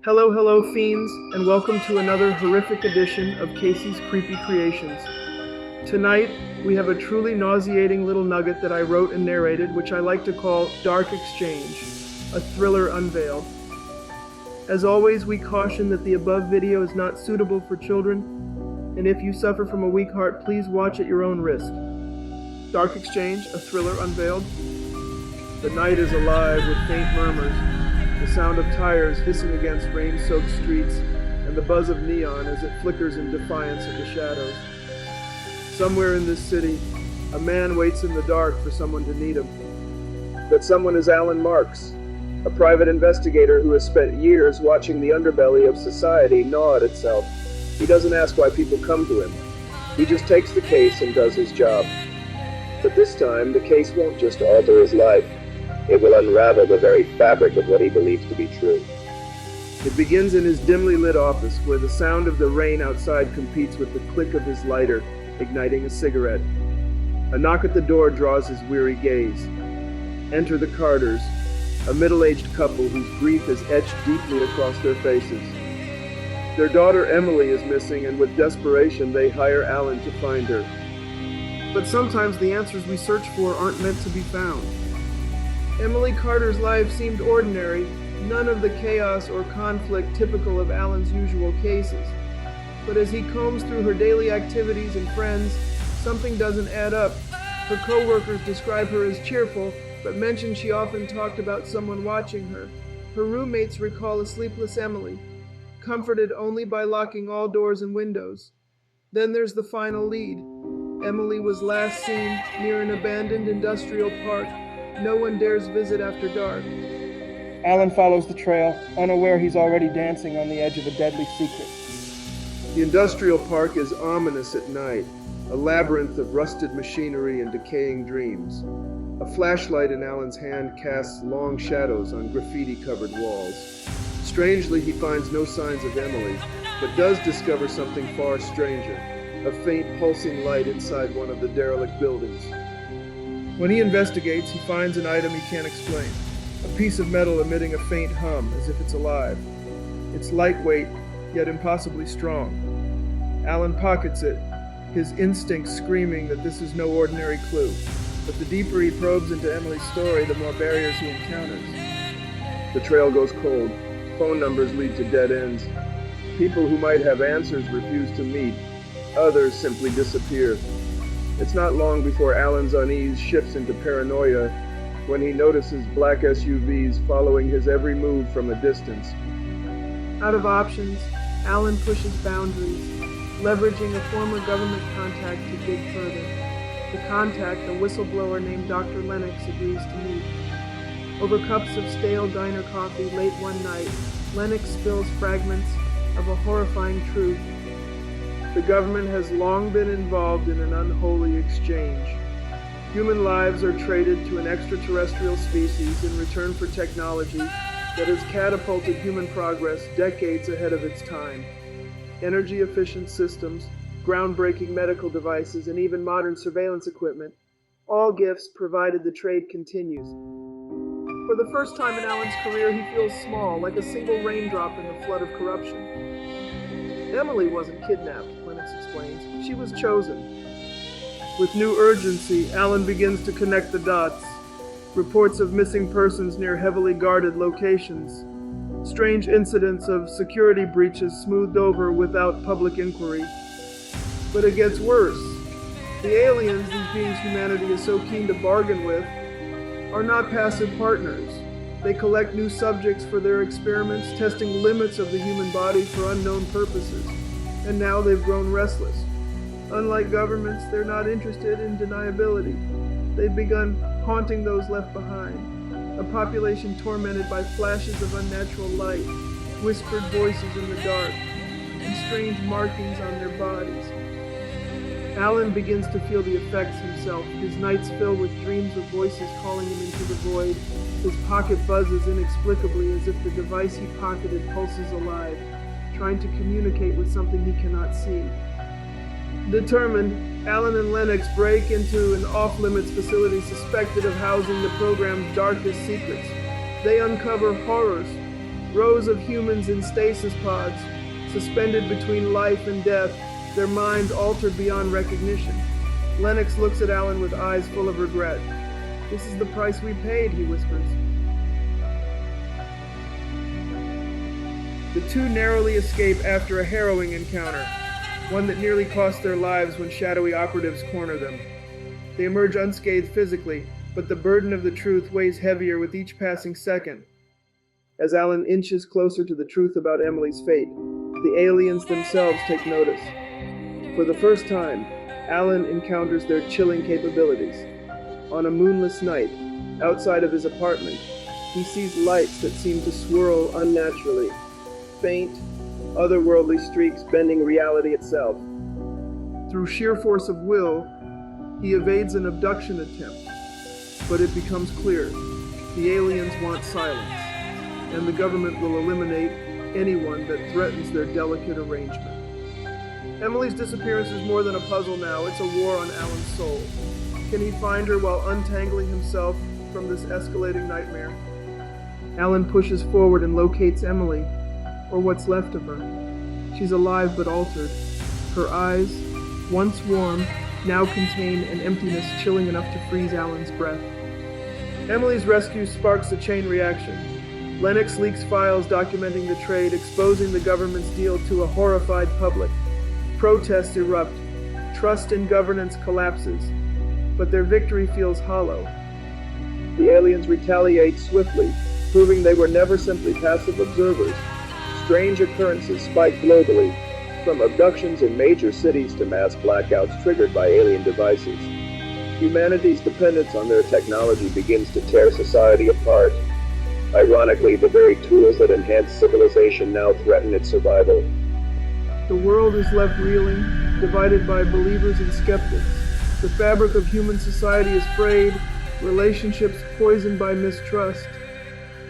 Hello, hello, fiends, and welcome to another horrific edition of Casey's Creepy Creations. Tonight, we have a truly nauseating little nugget that I wrote and narrated, which I like to call Dark Exchange, a thriller unveiled. As always, we caution that the above video is not suitable for children, and if you suffer from a weak heart, please watch at your own risk. Dark Exchange, a thriller unveiled. The night is alive with faint murmurs, the sound of tires hissing against rain-soaked streets, and the buzz of neon as it flickers in defiance of the shadows. Somewhere in this city, a man waits in the dark for someone to need him. That someone is Alan Marks, a private investigator who has spent years watching the underbelly of society gnaw at itself. He doesn't ask why people come to him. He just takes the case and does his job. But this time, the case won't just alter his life. It will unravel the very fabric of what he believes to be true. It begins in his dimly lit office, where the sound of the rain outside competes with the click of his lighter, igniting a cigarette. A knock at the door draws his weary gaze. Enter the Carters, a middle-aged couple whose grief is etched deeply across their faces. Their daughter Emily is missing, and with desperation they hire Alan to find her. But sometimes the answers we search for aren't meant to be found. Emily Carter's life seemed ordinary, none of the chaos or conflict typical of Alan's usual cases. But as he combs through her daily activities and friends, something doesn't add up. Her co-workers describe her as cheerful, but mention she often talked about someone watching her. Her roommates recall a sleepless Emily, comforted only by locking all doors and windows. Then there's the final lead. Emily was last seen near an abandoned industrial park. No one dares visit after dark. Alan follows the trail, unaware he's already dancing on the edge of a deadly secret. The industrial park is ominous at night, a labyrinth of rusted machinery and decaying dreams. A flashlight in Alan's hand casts long shadows on graffiti-covered walls. Strangely, he finds no signs of Emily, but does discover something far stranger, a faint pulsing light inside one of the derelict buildings. When he investigates, he finds an item he can't explain, a piece of metal emitting a faint hum as if it's alive. It's lightweight, yet impossibly strong. Alan pockets it, his instincts screaming that this is no ordinary clue. But the deeper he probes into Emily's story, the more barriers he encounters. The trail goes cold. Phone numbers lead to dead ends. People who might have answers refuse to meet. Others simply disappear. It's not long before Alan's unease shifts into paranoia when he notices black SUVs following his every move from a distance. Out of options, Alan pushes boundaries, leveraging a former government contact to dig further. The contact, a whistleblower named Dr. Lennox, agrees to meet. Over cups of stale diner coffee late one night, Lennox spills fragments of a horrifying truth. The government has long been involved in an unholy exchange. Human lives are traded to an extraterrestrial species in return for technology that has catapulted human progress decades ahead of its time. Energy-efficient systems, groundbreaking medical devices, and even modern surveillance equipment, all gifts provided the trade continues. For the first time in Alan's career, he feels small, like a single raindrop in the flood of corruption. Emily wasn't kidnapped, Lennox explains. She was chosen. With new urgency, Alan begins to connect the dots. Reports of missing persons near heavily guarded locations. Strange incidents of security breaches smoothed over without public inquiry. But it gets worse. The aliens these beings humanity is so keen to bargain with are not passive partners. They collect new subjects for their experiments, testing limits of the human body for unknown purposes. And now they've grown restless. Unlike governments, they're not interested in deniability. They've begun haunting those left behind. A population tormented by flashes of unnatural light, whispered voices in the dark, and strange markings on their bodies. Alan begins to feel the effects himself. His nights fill with dreams of voices calling him into the void. His pocket buzzes inexplicably as if the device he pocketed pulses alive, trying to communicate with something he cannot see. Determined, Alan and Lennox break into an off-limits facility suspected of housing the program's darkest secrets. They uncover horrors, Rows of humans in stasis pods, suspended between life and death, their minds altered beyond recognition. Lennox looks at Alan with eyes full of regret. "This is the price we paid," he whispers. The two narrowly escape after a harrowing encounter, one that nearly cost their lives when shadowy operatives corner them. They emerge unscathed physically, but the burden of the truth weighs heavier with each passing second. As Alan inches closer to the truth about Emily's fate, the aliens themselves take notice. For the first time, Alan encounters their chilling capabilities. On a moonless night, outside of his apartment, he sees lights that seem to swirl unnaturally, faint, otherworldly streaks bending reality itself. Through sheer force of will, he evades an abduction attempt, but it becomes clear the aliens want silence, and the government will eliminate anyone that threatens their delicate arrangement. Emily's disappearance is more than a puzzle now, it's a war on Alan's soul. Can he find her while untangling himself from this escalating nightmare? Alan pushes forward and locates Emily, or what's left of her. She's alive but altered. Her eyes, once warm, now contain an emptiness chilling enough to freeze Alan's breath. Emily's rescue sparks a chain reaction. Lennox leaks files documenting the trade, exposing the government's deal to a horrified public. Protests erupt. Trust in governance collapses. But their victory feels hollow. The aliens retaliate swiftly, proving they were never simply passive observers. Strange occurrences spike globally, from abductions in major cities to mass blackouts triggered by alien devices. Humanity's dependence on their technology begins to tear society apart. Ironically, the very tools that enhance civilization now threaten its survival. The world is left reeling, divided by believers and skeptics. The fabric of human society is frayed, relationships poisoned by mistrust.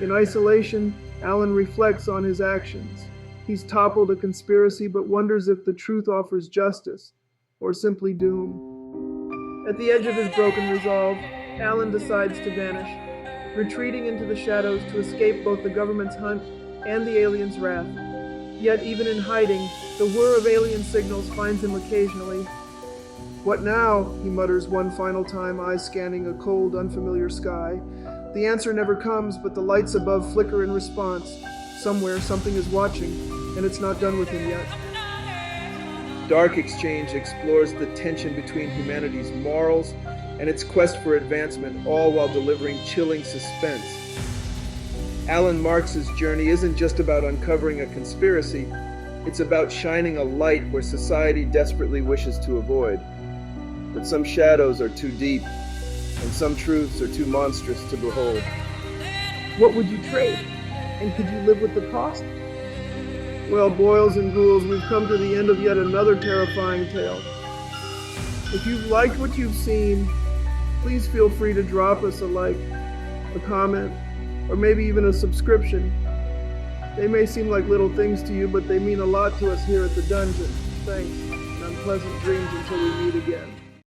In isolation, Alan reflects on his actions. He's toppled a conspiracy but wonders if the truth offers justice, or simply doom. At the edge of his broken resolve, Alan decides to vanish, retreating into the shadows to escape both the government's hunt and the aliens' wrath. Yet even in hiding, the whir of alien signals finds him occasionally. "What now?" he mutters one final time, eyes scanning a cold, unfamiliar sky. The answer never comes, but the lights above flicker in response. Somewhere, something is watching, and it's not done with him yet. Dark Exchange explores the tension between humanity's morals and its quest for advancement, all while delivering chilling suspense. Alan Marx's journey isn't just about uncovering a conspiracy, it's about shining a light where society desperately wishes to avoid. But some shadows are too deep, and some truths are too monstrous to behold. What would you trade? And could you live with the cost? Well, boils and ghouls, we've come to the end of yet another terrifying tale. If you've liked what you've seen, please feel free to drop us a like, a comment, or maybe even a subscription. They may seem like little things to you, but they mean a lot to us here at the dungeon. Thanks, and unpleasant dreams until we meet again.